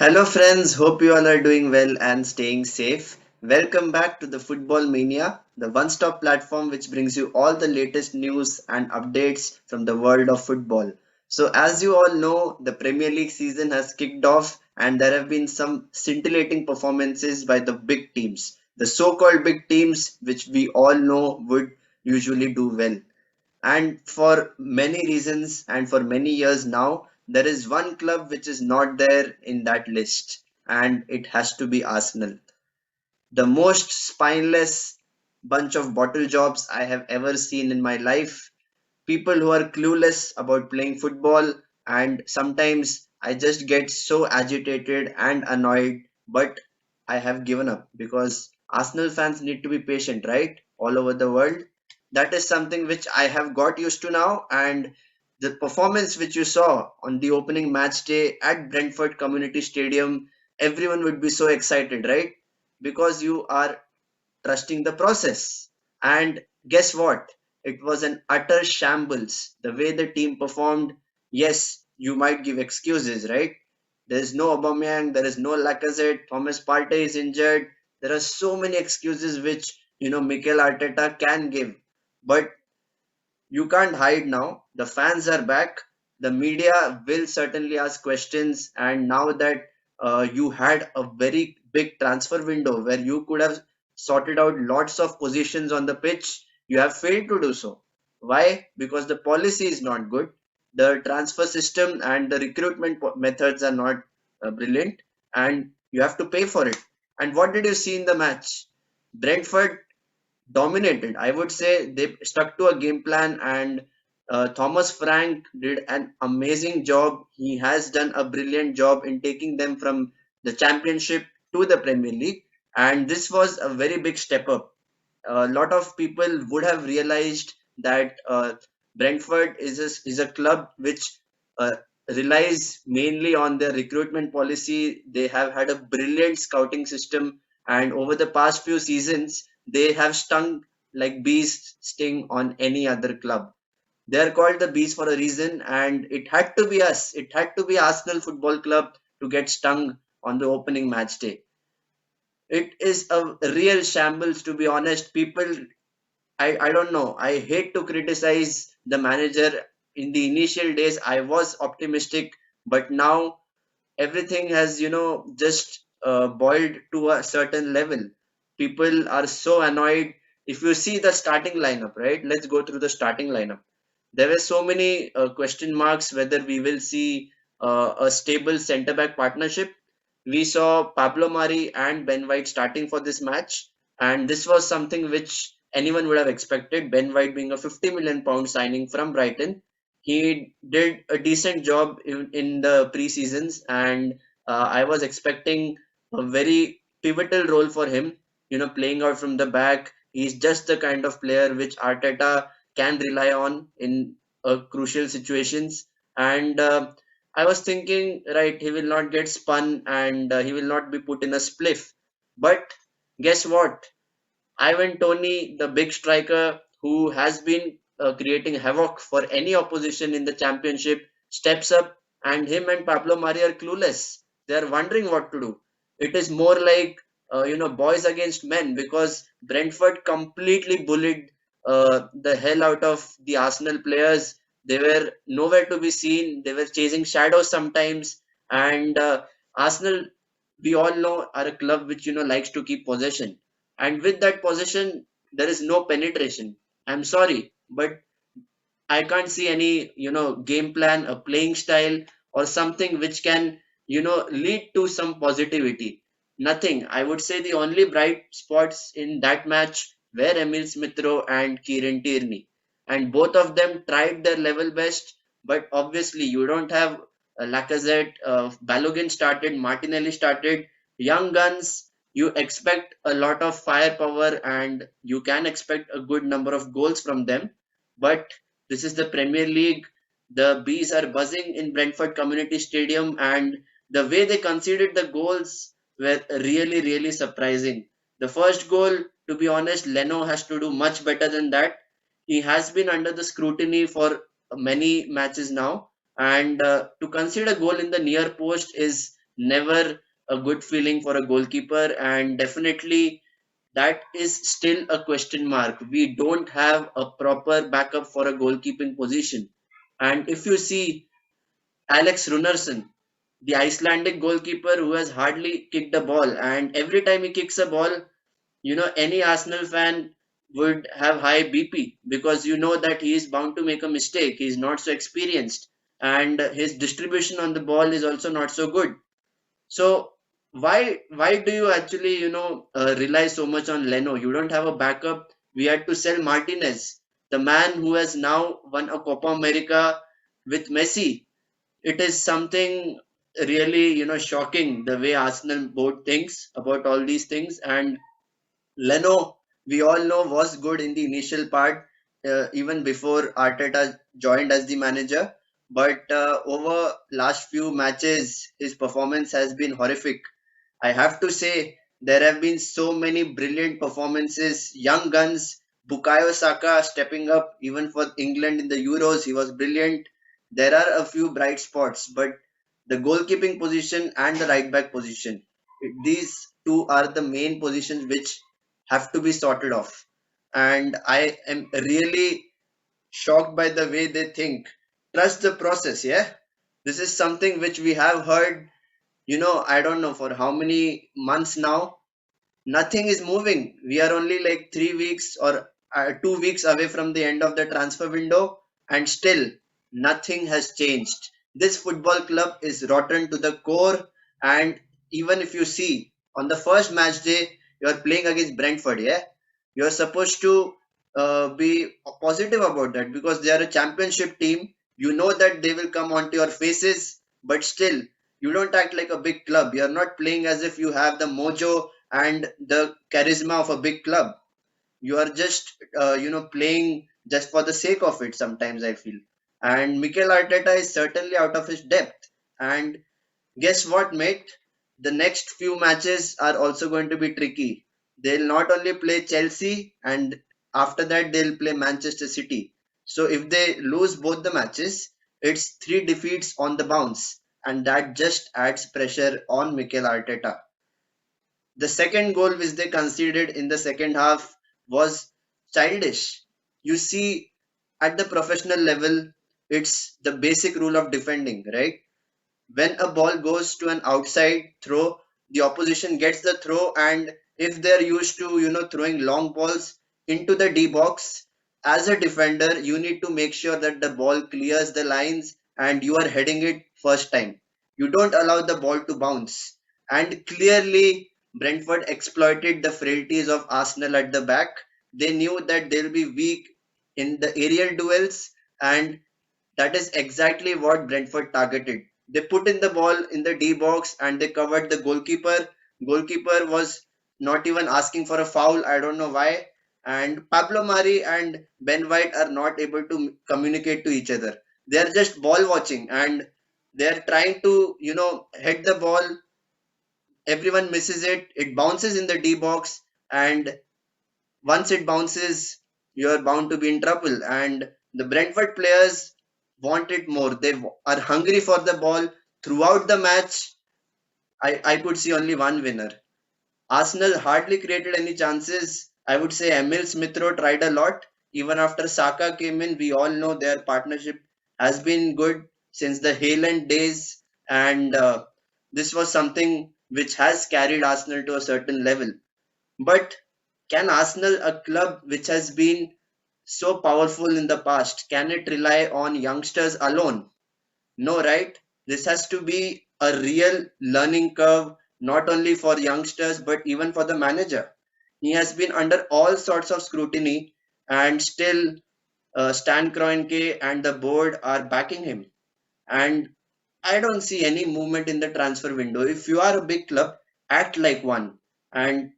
Hello, friends. Hope you all are doing well and staying safe. Welcome back to the Football Mania, the one stop platform which brings you all the latest news and updates from the world of football. So, as you all know, the Premier League season has kicked off, and there have been some scintillating performances by the big teams, the so called big teams, which we all know would usually do well. And for many reasons and for many years now, there is one club which is not there in that list, and it has to be Arsenal. The most spineless bunch of bottle jobs I have ever seen in my life. People who are clueless about playing football, and sometimes I just get so agitated and annoyed, but I have given up because Arsenal fans need to be patient, right? All over the world. That is something which I have got used to now, and the performance which you saw on the opening match day at Brentford Community Stadium, everyone would be so excited, right? Because you are trusting the process. And guess what? It was an utter shambles. The way the team performed, yes, you might give excuses, right? There is no Aubameyang, there is no Lacazette, Thomas Partey is injured. There are so many excuses which, Mikel Arteta can give. But you can't hide now. The fans are back. The media will certainly ask questions. And now that you had a very big transfer window where you could have sorted out lots of positions on the pitch, you have failed to do so. Why? Because the policy is not good. The transfer system and the recruitment methods are not brilliant, and you have to pay for it. And what did you see in the match? Brentford dominated. I would say they stuck to a game plan, and Thomas Frank did an amazing job. He has done a brilliant job in taking them from the championship to the Premier League, and this was a very big step up. A lot of people would have realized that Brentford is a club which uh, relies mainly on their recruitment policy. They have had a brilliant scouting system, and over the past few seasons, they have stung like bees sting on any other club. They are called the bees for a reason, and it had to be us. It had to be Arsenal Football Club to get stung on the opening match day. It is a real shambles, to be honest. I don't know. I hate to criticize the manager. In the initial days, I was optimistic, but now everything has, just boiled to a certain level. People are so annoyed. If you see the starting lineup, right? Let's go through the starting lineup. There were so many question marks whether we will see a stable centre back partnership. We saw Pablo Mari and Ben White starting for this match, and this was something which anyone would have expected. Ben White being a 50 million pound signing from Brighton, he did a decent job in the pre-seasons, and I was expecting a very pivotal role for him. Playing out from the back, he's just the kind of player which Arteta can rely on in crucial situations. And I was thinking, right, he will not get spun, and he will not be put in a spliff. But guess what? Ivan Toney, the big striker who has been creating havoc for any opposition in the championship, steps up, and him and Pablo Mari are clueless. They are wondering what to do. It is more like boys against men, because Brentford completely bullied the hell out of the Arsenal players. They were nowhere to be seen. They were chasing shadows sometimes, and Arsenal, we all know, are a club which likes to keep possession, and with that possession there is no penetration. I'm sorry, but I can't see any game plan, a playing style, or something which can lead to some positivity. Nothing. I would say the only bright spots in that match were Emil Smith-Rowe and Kieran Tierney, and both of them tried their level best. But obviously you don't have Lacazette. Balogun started, Martinelli started, young guns. You expect a lot of firepower, and you can expect a good number of goals from them. But this is the Premier League. The bees are buzzing in Brentford Community Stadium, and the way they conceded the goals were really, really surprising. The first goal, to be honest, Leno has to do much better than that. He has been under the scrutiny for many matches now, and to concede a goal in the near post is never a good feeling for a goalkeeper, and definitely that is still a question mark. We don't have a proper backup for a goalkeeping position. And if you see Alex Runarsson, the Icelandic goalkeeper who has hardly kicked a ball, and every time he kicks a ball, any Arsenal fan would have high BP, because that he is bound to make a mistake. He is not so experienced, and his distribution on the ball is also not so good. So why do you actually rely so much on Leno? You don't have a backup. We had to sell Martinez, the man who has now won a Copa America with Messi. It is something really shocking the way Arsenal board thinks about all these things. And Leno, we all know, was good in the initial part, even before Arteta joined as the manager. But over last few matches, his performance has been horrific. I have to say, there have been so many brilliant performances. Young guns, Bukayo Saka stepping up, even for England in the Euros, he was brilliant. There are a few bright spots, but the goalkeeping position and the right back position, these two are the main positions which have to be sorted off. And I am really shocked by the way they think. Trust the process, yeah? This is something which we have heard, I don't know for how many months now. Nothing is moving. We are only like 3 weeks or 2 weeks away from the end of the transfer window, and still nothing has changed. This football club is rotten to the core. And even if you see on the first match day, you are playing against Brentford, yeah, you are supposed to be positive about that, because they are a championship team. You know that they will come onto your faces, but still you don't act like a big club. You are not playing as if you have the mojo and the charisma of a big club. You are just playing just for the sake of it, sometimes I feel. And Mikel Arteta is certainly out of his depth. And guess what, mate? The next few matches are also going to be tricky. They'll not only play Chelsea, and after that they'll play Manchester City. So if they lose both the matches, it's 3 defeats on the bounce, and that just adds pressure on Mikel Arteta. The second goal which they conceded in the second half was childish. You see, at the professional level, it's the basic rule of defending, right? When a ball goes to an outside throw, the opposition gets the throw, and if they're used to throwing long balls into the D box, as a defender you need to make sure that the ball clears the lines and you are heading it first time. You don't allow the ball to bounce. And clearly Brentford exploited the frailties of Arsenal at the back. They knew that they'll be weak in the aerial duels, and that is exactly what Brentford targeted. They put in the ball in the D box and they covered the goalkeeper. Goalkeeper was not even asking for a foul. I don't know why. And Pablo Mari and Ben White are not able to communicate to each other. They are just ball watching, and they are trying to, hit the ball. Everyone misses it. It bounces in the D box, and once it bounces, you're bound to be in trouble. And the Brentford players want it more. They are hungry for the ball. Throughout the match, I could see only one winner. Arsenal hardly created any chances. I would say Emil Smith Rowe tried a lot. Even after Saka came in, we all know their partnership has been good since the Haaland days. And this was something which has carried Arsenal to a certain level. But can Arsenal, a club which has been so powerful in the past, can it rely on youngsters alone? No, right? This has to be a real learning curve, not only for youngsters, but even for the manager. He has been under all sorts of scrutiny, and still Stan Kroenke and the board are backing him. And I don't see any movement in the transfer window. If you are a big club, act like one. And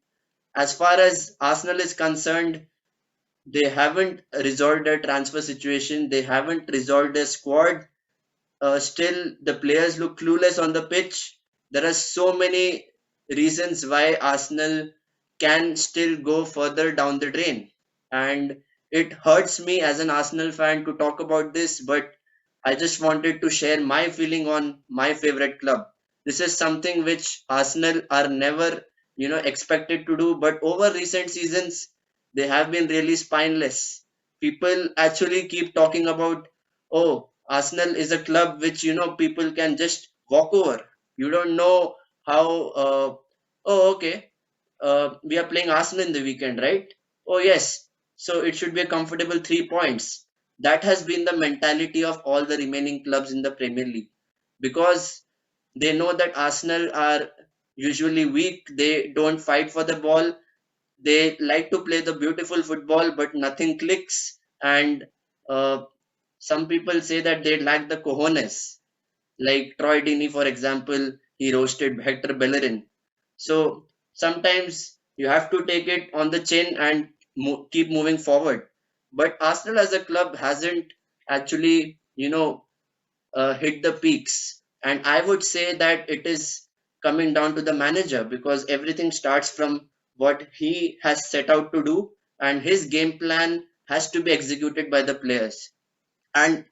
as far as Arsenal is concerned, they haven't resolved their transfer situation. They haven't resolved their squad. Still, the players look clueless on the pitch. There are so many reasons why Arsenal can still go further down the drain. And it hurts me as an Arsenal fan to talk about this, but I just wanted to share my feeling on my favorite club. This is something which Arsenal are never, expected to do. But over recent seasons, they have been really spineless. People actually keep talking about, oh, Arsenal is a club which, people can just walk over. You don't know how, oh, okay, we are playing Arsenal in the weekend, right? Oh, yes. So it should be a comfortable 3 points. That has been the mentality of all the remaining clubs in the Premier League, because they know that Arsenal are usually weak. They don't fight for the ball. They like to play the beautiful football, but nothing clicks. And uh, some people say that they lack the cojones. Like Troy Deeney, for example, he roasted Hector Bellerin. So sometimes you have to take it on the chin and keep moving forward. But Arsenal as a club hasn't actually, hit the peaks. And I would say that it is coming down to the manager, because everything starts from what he has set out to do, and his game plan has to be executed by the players. And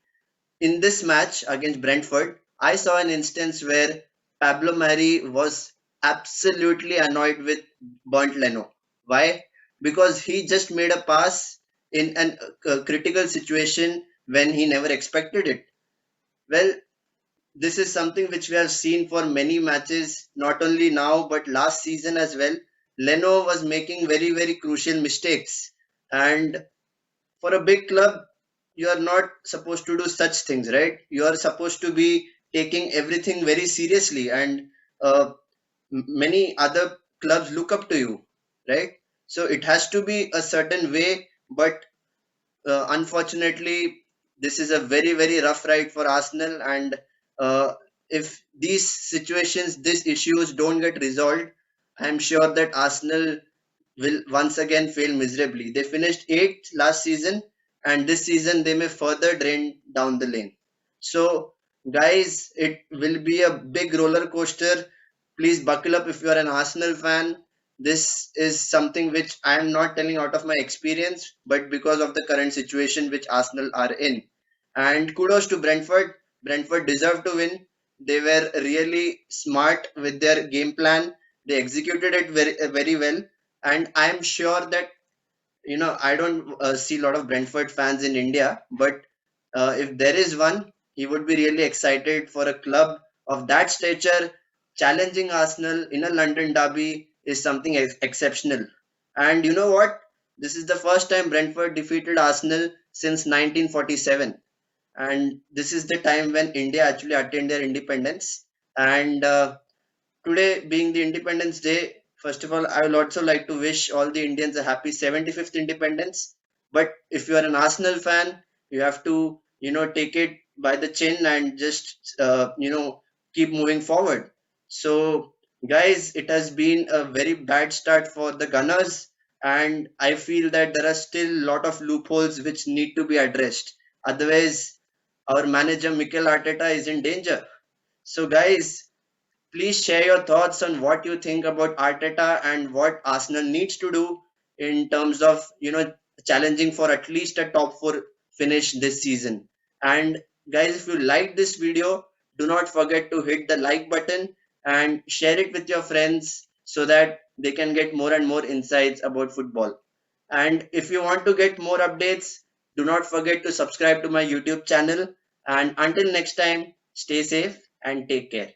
in this match against Brentford, I saw an instance where Pablo Mari was absolutely annoyed with Burnt Leno. Why? Because he just made a pass in a critical situation when he never expected it. Well, this is something which we have seen for many matches, not only now but last season as well. Leno was making very, very crucial mistakes. And for a big club, you are not supposed to do such things, right? You are supposed to be taking everything very seriously, and uh, many other clubs look up to you, right? So it has to be a certain way, but unfortunately, this is a very, very rough ride for Arsenal. And if these situations, these issues don't get resolved, I'm sure that Arsenal will once again fail miserably. They finished eighth last season, and this season they may further drain down the lane. So, guys, it will be a big roller coaster. Please buckle up if you are an Arsenal fan. This is something which I am not telling out of my experience, but because of the current situation which Arsenal are in. And kudos to Brentford. Brentford deserved to win. They were really smart with their game plan. They executed it very, very well. And I'm sure that, I don't see a lot of Brentford fans in India, but if there is one, he would be really excited for a club of that stature. Challenging Arsenal in a London derby is something exceptional. And you know what? This is the first time Brentford defeated Arsenal since 1947. And this is the time when India actually attained their independence. And today being the Independence Day, first of all, I would also like to wish all the Indians a happy 75th Independence. But if you are an Arsenal fan, you have to, take it by the chin and just, keep moving forward. So, guys, it has been a very bad start for the Gunners, and I feel that there are still a lot of loopholes which need to be addressed. Otherwise, our manager Mikel Arteta is in danger. So, guys, please share your thoughts on what you think about Arteta and what Arsenal needs to do in terms of, challenging for at least a top four finish this season. And guys, if you like this video, do not forget to hit the like button and share it with your friends so that they can get more and more insights about football. And if you want to get more updates, do not forget to subscribe to my YouTube channel. And until next time, stay safe and take care.